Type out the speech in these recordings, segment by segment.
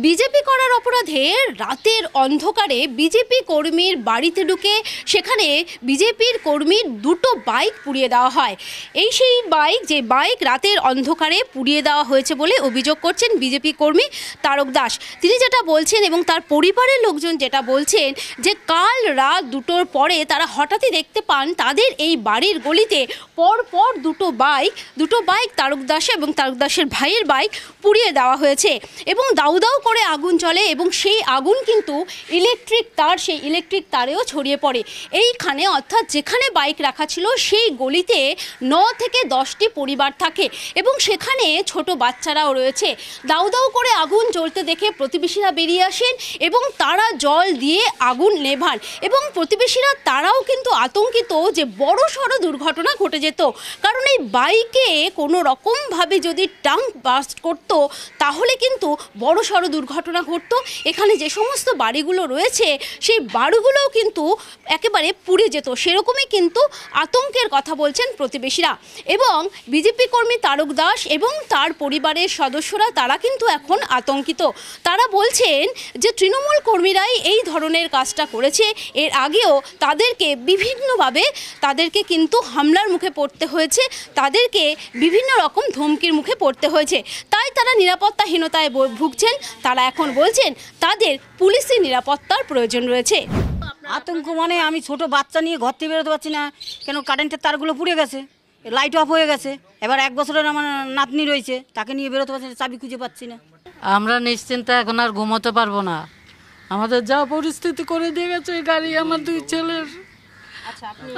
BJP করার অপরাধে রাতের অন্ধকারে বিজেপি কর্মীর বাড়িতে ঢুকে সেখানে বিজেপির কর্মীর দুটো বাইক পুড়িয়ে দেওয়া হয়। সেই বাইক, যে বাইক রাতের অন্ধকারে পুড়িয়ে দেওয়া হয়েছে বলে অভিযোগ করছেন বিজেপি কর্মী তারক দাস। তিনি যেটা বলছেন এবং তার পরিবারের লোকজন যেটা বলছেন যে কাল রাত 2টোর পরে তারা হঠাৎই দেখতে পান তাদের এই বাড়ির গলিতে পরপর দুটো বাইক তারক দাস এবং তারক দাসের ভাইয়ের বাইক পুড়িয়ে দেওয়া হয়েছে এবং দাউ দাউ করে আগুন জ্বলে এবং সেই আগুন কিন্তু সেই ইলেকট্রিক তারেও ছড়িয়ে পড়ে। এইখানে অর্থাৎ যেখানে বাইক রাখা ছিল সেই গলিতে 9 থেকে 10টি পরিবার থাকে এবং সেখানে ছোট বাচ্চারাও রয়েছে। দাউ দাউ করে আগুন জ্বলতে দেখে প্রতিবেশীরা বেরিয়ে আসেন এবং তারা জল দিয়ে আগুন নেভান এবং প্রতিবেশীরা তারাও কিন্তু আতঙ্কিত যে বড় সড় দুর্ঘটনা ঘটে যেত, কারণ এই বাইকে কোনো রকমভাবে যদি টাঙ্ক বাস্ট করতো তাহলে কিন্তু বড় সড় দুর্ঘটনা ঘটতো। এখানে যে সমস্ত বাড়িগুলো রয়েছে সেই বাড়িগুলোও কিন্তু একেবারে পুড়ে যেত, সেরকমই কিন্তু আতঙ্কের কথা বলছেন প্রতিবেশীরা। এবং বিজেপি কর্মী তারক দাস এবং তার পরিবারের সদস্যরা তারা কিন্তু এখন আতঙ্কিত। তারা বলছেন যে তৃণমূল কর্মীরাই এই ধরনের কাজটা করেছে। এর আগেও তাদেরকে বিভিন্নভাবে কিন্তু হামলার মুখে পড়তে হয়েছে, তাদেরকে বিভিন্ন রকম ধমকির মুখে পড়তে হয়েছে, তাই তারা নিরাপত্তাহীনতায় ভুগছেন। তারা এখন বলছেন তাদের পুলিশি নিরাপত্তার প্রয়োজন রয়েছে। আতঙ্ক মানে আমি ছোট বাচ্চা নিয়ে ঘর থেকে বেরোতে পারছি না, কেন কারেন্টের তারগুলো পুড়ে গেছে, লাইট অফ হয়ে গেছে। এবার 1 বছরের আমার নাতনি রয়েছে, তাকে নিয়ে বেরোতে পারছি না, চাবি খুঁজে পাচ্ছি না। আমরা নিশ্চিন্তে এখন আর ঘুমোতে পারবো না। আমাদের যা পরিস্থিতি করে দিয়ে গেছে এই গাড়ি আমার 2 ছেলের।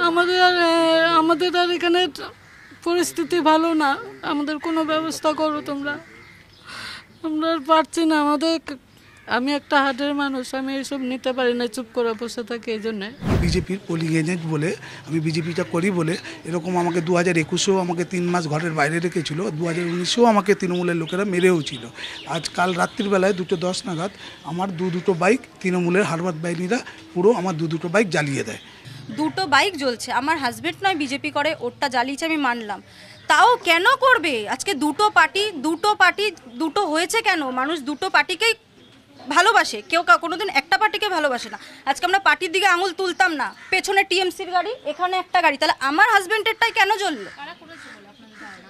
আমাদের আর এখানে পরিস্থিতি ভালো না, আমাদের কোনো ব্যবস্থা করো তোমরা। আমরা আর পারছি না। আমি একটা হার্টের মানুষ, আমি এইসব নিতে পারি না, চুপ করে বসে থাকি। এই জন্যে বিজেপির পোলিং এজেন্ট বলে আমি বিজেপিটা করি বলে এরকম আমাকে 2021-এও আমাকে 3 মাস ঘরের বাইরে রেখেছিল, 2019-এও আমাকে তৃণমূলের লোকেরা মেরেও ছিল। কাল রাত্রিবেলায় 2:10 নাগাদ আমার দুটো বাইক তৃণমূলের হারবাদ বাহিনীরা পুরো আমার দুটো বাইক জ্বালিয়ে দেয়। 2টো বাইক জ্বলছে, আমার হাজব্যান্ড নয় বিজেপি করে, ওরটা জ্বালিয়েছে আমি মানলাম, তাও কেন করবে? আজকে দুটো পার্টি দুটো হয়েছে কেন? মানুষ দুটো পার্টিকেই ভালোবাসে, কেউ কোনোদিন একটা পার্টিকে ভালোবাসে না। আজকে আমরা পার্টির দিকে আঙুল তুলতাম না, পেছনে টিএমসির গাড়ি, এখানে একটা গাড়ি, তাহলে আমার হাজব্যান্ডেরটাই কেন জ্বললো?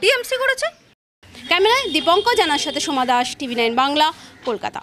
টিএমসি করেছে। ক্যামেরায় দীপঙ্কর জানার সাথে সোমা দাস, TV9 বাংলা, কলকাতা।